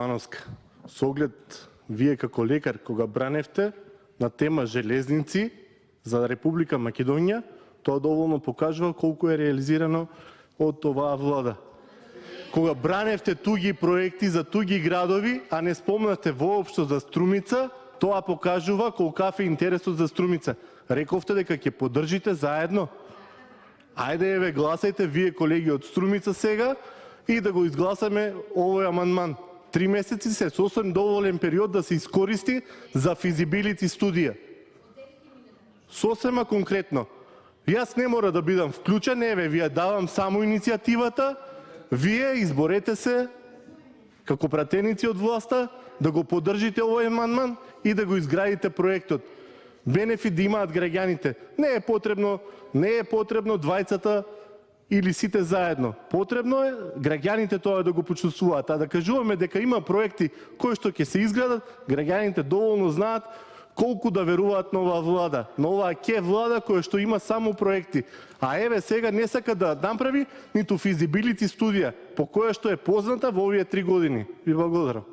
Ановска, со оглед вие како лекар кога браневте на тема железници за Република Македонија, тоа доволно покажува колку е реализирано од оваа влада. Кога браневте туги проекти за туги градови, а не спомнате воопшто за Струмица, тоа покажува колкав е интересот за Струмица. Рековте дека ќе поддржите заедно. Ајде еве гласајте вие колеги од Струмица сега и да го изгласаме овој амандман. 3 месеци се сосем доволен период да се искористи за физибилити студија. Сосема конкретно. Јас не мора да бидам вклучен, еве вие давам само иницијативата, вие изборете се како пратеници од власта да го поддржите овој амандман и да го изградите проектот. Бенефит да имаат граѓаните. Не е потребно двајцата или сите заедно. Потребно е граѓаните тоа да го почувствуваат, а да кажуваме дека има проекти кои што ќе се изградат, граѓаните доволно знаат колку да веруваат на оваа влада, на оваа влада која што има само проекти. А еве сега не сака да направи ниту физибилити студија, по која што е позната во овие 3 години. Ви благодарам.